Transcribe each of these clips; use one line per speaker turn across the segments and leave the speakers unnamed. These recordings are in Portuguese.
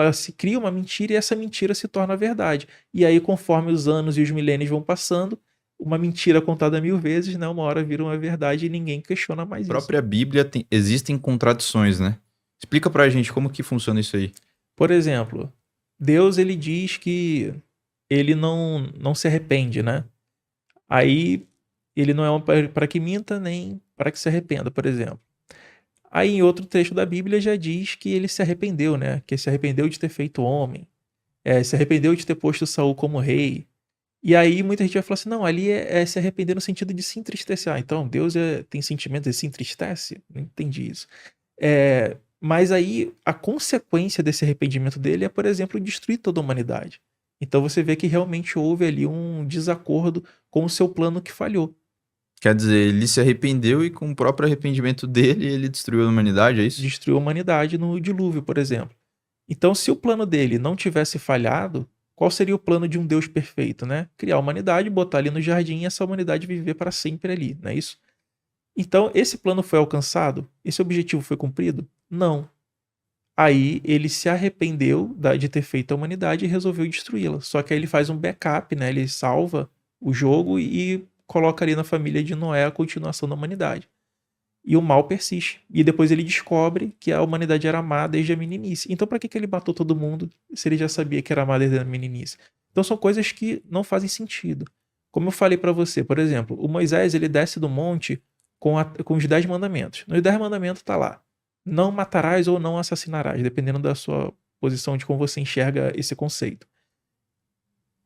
ela se cria uma mentira e essa mentira se torna verdade. E aí, conforme os anos e os milênios vão passando, uma mentira contada 1000 vezes, né, uma hora vira uma verdade e ninguém questiona
A
mais isso.
própria Bíblia existem contradições, né? Explica pra gente como que funciona isso aí.
Por exemplo, Deus ele diz que ele não se arrepende, né? Aí ele não é um para que minta nem para que se arrependa, por exemplo. Aí em outro trecho da Bíblia já diz que ele se arrependeu, né? Que se arrependeu de ter feito homem, se arrependeu de ter posto Saul como rei. E aí muita gente vai falar assim, não, ali é se arrepender no sentido de se entristecer. Ah, então Deus tem sentimento e se entristece? Não entendi isso. Mas aí a consequência desse arrependimento dele é, por exemplo, destruir toda a humanidade. Então você vê que realmente houve ali um desacordo com o seu plano que falhou.
Quer dizer, ele se arrependeu e com o próprio arrependimento dele, ele destruiu a humanidade, é isso?
Destruiu a humanidade no dilúvio, por exemplo. Então, se o plano dele não tivesse falhado, qual seria o plano de um Deus perfeito, né? Criar a humanidade, botar ali no jardim e essa humanidade viver para sempre ali, não é isso? Então, esse plano foi alcançado? Esse objetivo foi cumprido? Não. Aí ele se arrependeu de ter feito a humanidade e resolveu destruí-la. Só que aí ele faz um backup, né? Ele salva o jogo e coloca ali na família de Noé a continuação da humanidade. E o mal persiste. E depois ele descobre que a humanidade era má desde a meninice. Então, para que ele matou todo mundo se ele já sabia que era má desde a meninice? Então, são coisas que não fazem sentido. Como eu falei para você, por exemplo, o Moisés ele desce do monte com os 10 mandamentos. Nos 10 mandamentos está lá: não matarás ou não assassinarás, dependendo da sua posição de como você enxerga esse conceito.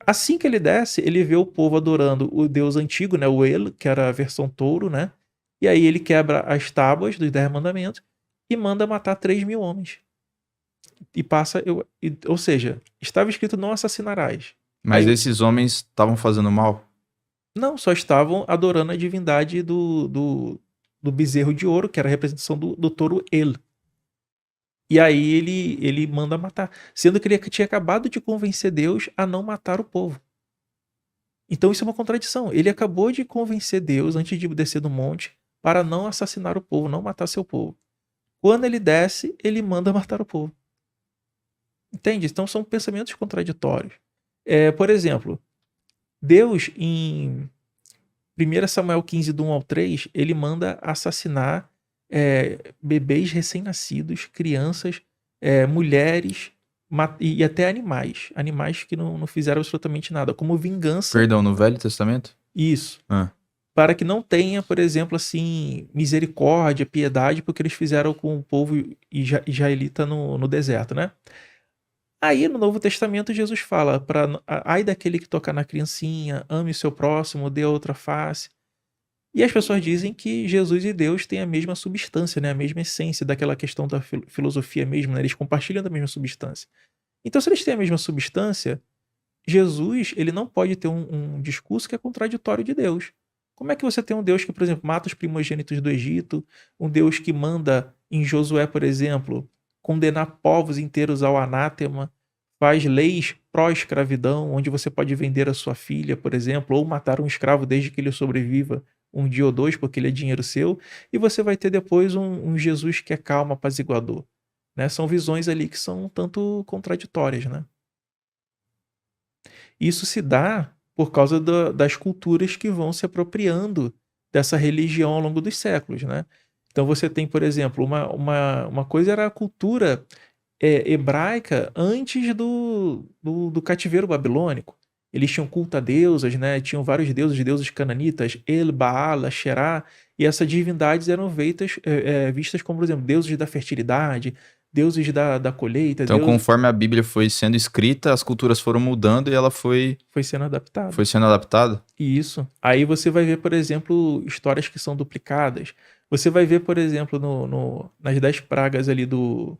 Assim que ele desce, ele vê o povo adorando o deus antigo, né, o El, que era a versão touro, né? E aí ele quebra as tábuas dos 10 mandamentos e manda matar 3.000 homens. E passa, ou seja, estava escrito não assassinarás.
Mas
Aí,
esses homens estavam fazendo mal?
não, só estavam adorando a divindade do bezerro de ouro, que era a representação do touro El. E aí ele manda matar, sendo que ele tinha acabado de convencer Deus a não matar o povo. Então isso é uma contradição. Ele acabou de convencer Deus, antes de descer do monte, para não assassinar o povo, não matar seu povo. Quando ele desce, ele manda matar o povo. Entende? Então são pensamentos contraditórios. Por exemplo, Deus, em 1 Samuel 15, do 1 ao 3, ele manda assassinar bebês recém-nascidos, crianças, mulheres e até animais. Animais que não fizeram absolutamente nada, como vingança.
Perdão, no Velho Testamento?
Isso.
Ah.
Para que não tenha, por exemplo, assim, misericórdia, piedade, porque eles fizeram com o povo israelita no deserto, né? Aí no Novo Testamento Jesus fala ai daquele que tocar na criancinha, ame o seu próximo, dê a outra face. E as pessoas dizem que Jesus e Deus têm a mesma substância, né? A mesma essência daquela questão da filosofia mesmo, né? Eles compartilham da mesma substância. Então, se eles têm a mesma substância, Jesus, ele não pode ter um discurso que é contraditório de Deus. Como é que você tem um Deus que, por exemplo, mata os primogênitos do Egito, um Deus que manda em Josué, por exemplo, condenar povos inteiros ao anátema, faz leis pró-escravidão, onde você pode vender a sua filha, por exemplo, ou matar um escravo desde que ele sobreviva um dia ou dois, porque ele é dinheiro seu, e você vai ter depois um Jesus que é calmo, apaziguador. Né? São visões ali que são um tanto contraditórias, né? Isso se dá por causa das culturas que vão se apropriando dessa religião ao longo dos séculos, né? Então você tem, por exemplo, uma coisa era a cultura hebraica antes do cativeiro babilônico. Eles tinham culto a deusas, né? Tinham vários deuses cananitas, El, Baal, Asherá, e essas divindades eram vistas como, por exemplo, deuses da fertilidade, deuses da colheita,
Então, conforme a Bíblia foi sendo escrita, as culturas foram mudando e ela foi
sendo adaptada.
sendo adaptada?
Isso. Aí você vai ver, por exemplo, histórias que são duplicadas. Você vai ver, por exemplo, nas 10 pragas ali do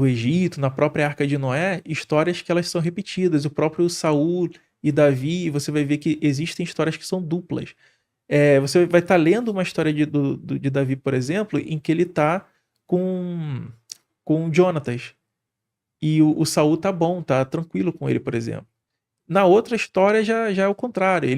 Egito, na própria Arca de Noé, histórias que elas são repetidas. O próprio Saul e Davi, você vai ver que existem histórias que são duplas. Você vai estar lendo uma história de Davi, por exemplo, em que ele está com Jonatas. E o Saul tá bom, tá tranquilo com ele, por exemplo. Na outra história já é o contrário.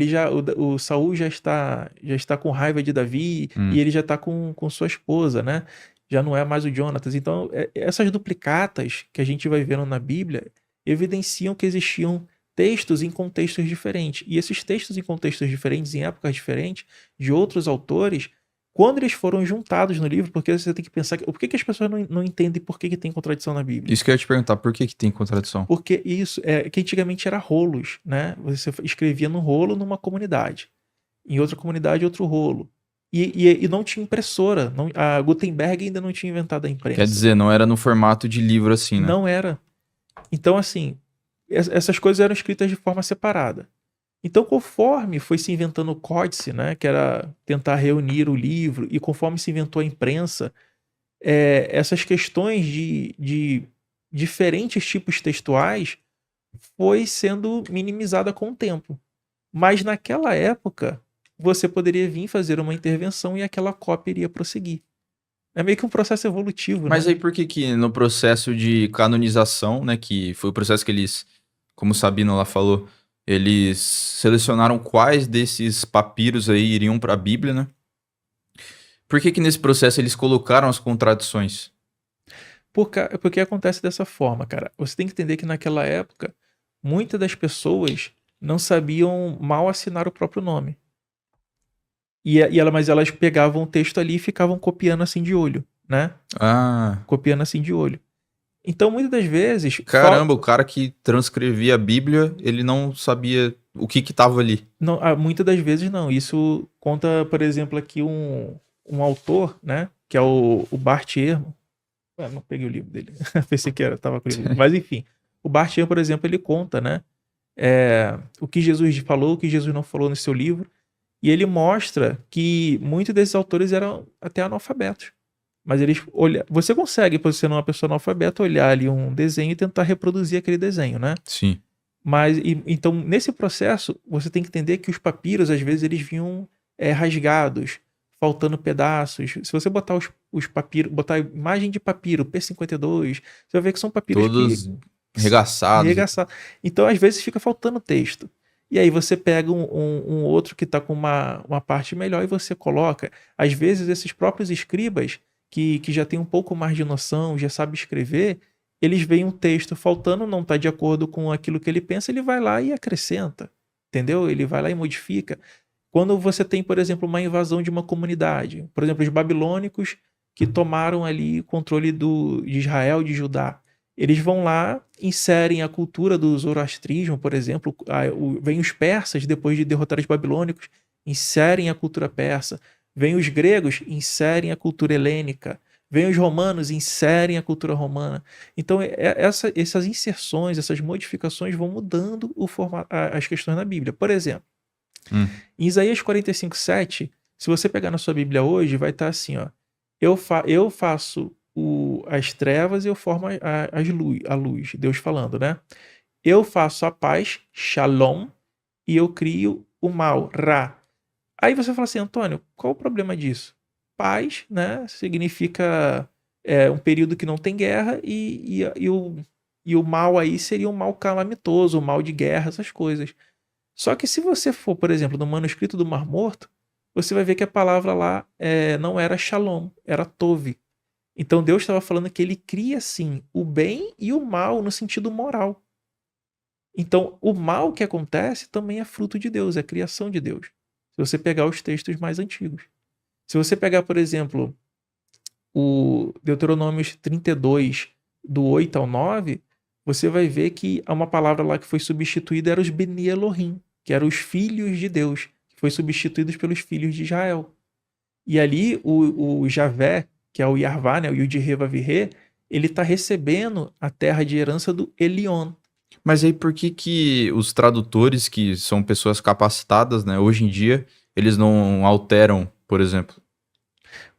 O Saul já está com raiva de Davi e ele já está com sua esposa, né? já não é mais o Jonatas. Então, essas duplicatas que a gente vai vendo na Bíblia evidenciam que existiam textos em contextos diferentes. E esses textos em contextos diferentes, em épocas diferentes, de outros autores, quando eles foram juntados no livro, porque você tem que pensar, por que as pessoas não entendem por que tem contradição na Bíblia?
Isso que eu ia te perguntar, por que tem contradição?
Porque isso, que antigamente era rolos, né? Você escrevia no rolo numa comunidade, em outra comunidade outro rolo. E não tinha impressora, a Gutenberg ainda não tinha inventado a imprensa.
Quer dizer, não era no formato de livro assim, né?
Não era. Então, assim, essas coisas eram escritas de forma separada. Então, conforme foi se inventando o códice, né, que era tentar reunir o livro, e conforme se inventou a imprensa, essas questões de diferentes tipos textuais foi sendo minimizada com o tempo. Mas naquela época, você poderia vir fazer uma intervenção e aquela cópia iria prosseguir. É meio que um processo evolutivo,
Mas
né?
aí por que no processo de canonização, né, que foi o processo que eles, como o Sabino lá falou, eles selecionaram quais desses papiros aí iriam para a Bíblia, né? Por que nesse processo eles colocaram as contradições?
Porque acontece dessa forma, cara. Você tem que entender que naquela época, muitas das pessoas não sabiam mal assinar o próprio nome. Mas elas pegavam o texto ali e ficavam copiando assim de olho, né?
Ah,
Copiando assim de olho. Então, muitas das vezes.
caramba, o cara que transcrevia a Bíblia, ele não sabia o que tava ali.
Não, muitas das vezes não. Isso conta, por exemplo, aqui um autor, né? Que é o Bart Ehrman. Não peguei o livro dele. Pensei que tava com o livro. Mas enfim. O Bart Ehrman, por exemplo, ele conta, né? O que Jesus falou, o que Jesus não falou no seu livro. E ele mostra que muitos desses autores eram até analfabetos. Mas eles olham. Você consegue, por ser uma pessoa analfabeta, olhar ali um desenho e tentar reproduzir aquele desenho, né?
Sim.
Mas, então, nesse processo, você tem que entender que os papiros, às vezes, eles vinham rasgados, faltando pedaços. Se você botar os papiros, botar a imagem de papiro P52, você vai ver que são papiros
Todos regaçados.
arregaçados. Então, às vezes, fica faltando texto. E aí você pega um outro que está com uma parte melhor e você coloca. Às vezes, esses próprios escribas, que já tem um pouco mais de noção, já sabe escrever, eles veem um texto faltando, não está de acordo com aquilo que ele pensa, ele vai lá e acrescenta, entendeu? Ele vai lá e modifica. Quando você tem, por exemplo, uma invasão de uma comunidade, por exemplo, os babilônicos que tomaram ali o controle de Israel, de Judá, eles vão lá, inserem a cultura do zoroastrismo, por exemplo, vem os persas, depois de derrotar os babilônicos, inserem a cultura persa, vem os gregos, inserem a cultura helênica, vem os romanos, inserem a cultura romana. Então, essas inserções, essas modificações vão mudando as questões na Bíblia. Por exemplo, em Isaías 45:7, se você pegar na sua Bíblia hoje, vai estar assim, ó, eu faço as trevas e eu formo a luz, Deus falando, né? Eu faço a paz, shalom, e eu crio o mal, ra. Aí você fala assim, Antônio, qual o problema disso? Paz, né, significa um período que não tem guerra e o mal aí seria um mal calamitoso, um mal de guerra, essas coisas. Só que se você for, por exemplo, no manuscrito do Mar Morto, você vai ver que a palavra lá não era shalom, era tove. Então Deus estava falando que ele cria, sim, o bem e o mal no sentido moral. Então, o mal que acontece também é fruto de Deus, é criação de Deus. Se você pegar os textos mais antigos. Se você pegar, por exemplo, o Deuteronômio 32, do 8 ao 9, você vai ver que há uma palavra lá que foi substituída, era os Beni Elohim, que eram os filhos de Deus, que foi substituídos pelos filhos de Israel. E ali o Javé, que é o Yarvá, né, o Yud-Heh-Vav-Heh, ele está recebendo a terra de herança do Elion.
Mas aí por que os tradutores, que são pessoas capacitadas, né, hoje em dia, eles não alteram, por exemplo?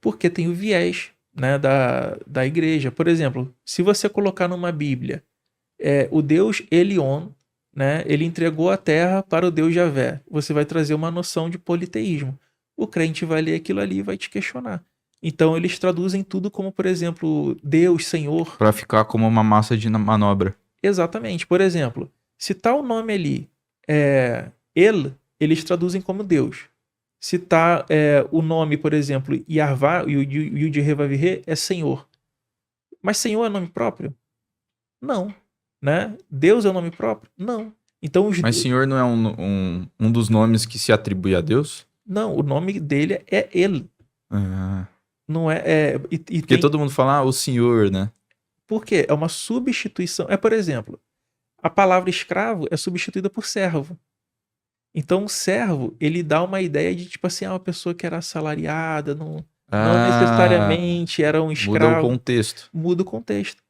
Porque tem o viés, né, da igreja. Por exemplo, se você colocar numa Bíblia o Deus Elion, né, ele entregou a terra para o Deus Javé, você vai trazer uma noção de politeísmo. O crente vai ler aquilo ali e vai te questionar. Então eles traduzem tudo como, por exemplo, Deus, Senhor.
Para ficar como uma massa de manobra.
Exatamente. Por exemplo, se tá o nome ali eles traduzem como Deus. Se tá o nome, por exemplo, Yarvá, Yud-Heh-Vav-Heh é Senhor. Mas Senhor é nome próprio? Não. Né? Deus é o nome próprio? Não. Então,
Mas Senhor não é um dos nomes que se atribui a Deus?
não, o nome dele é Ele.
Ah,
Não e
porque todo mundo fala, o Senhor, né?
Por quê? É uma substituição. Por exemplo, a palavra escravo é substituída por servo. Então, o servo, ele dá uma ideia de, tipo assim, uma pessoa que era assalariada, não necessariamente era um
muda o
escravo.
contexto.
Muda o contexto.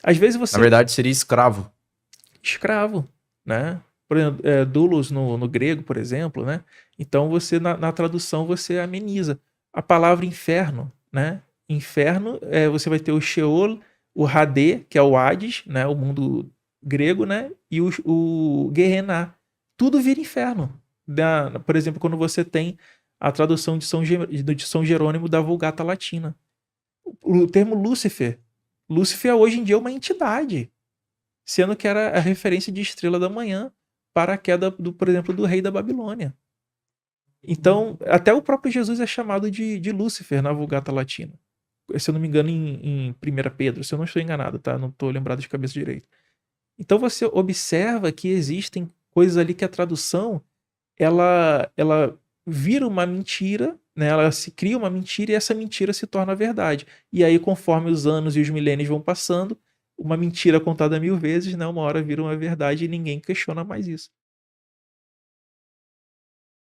Às vezes você...
Na verdade, seria escravo.
Escravo, né? Por exemplo, doulos no grego, por exemplo, né? Então, você, na tradução, você ameniza. A palavra inferno, né? Inferno, você vai ter o Sheol, o Hadê, que é o Hades, né? O mundo grego, né? E o Gehenna. Tudo vira inferno. Por exemplo, quando você tem a tradução de São Jerônimo da Vulgata Latina. O termo Lúcifer. Lúcifer hoje em dia é uma entidade, sendo que era a referência de estrela da manhã para a queda, por exemplo, do rei da Babilônia. Então, até o próprio Jesus é chamado de Lúcifer na Vulgata Latina. Se eu não me engano, em 1 Pedro, se eu não estou enganado, tá? Não estou lembrado de cabeça direito. Então você observa que existem coisas ali que a tradução ela vira uma mentira, né? Ela se cria uma mentira e essa mentira se torna verdade. E aí, conforme os anos e os milênios vão passando, uma mentira contada 1000 vezes, né? Uma hora vira uma verdade e ninguém questiona mais isso.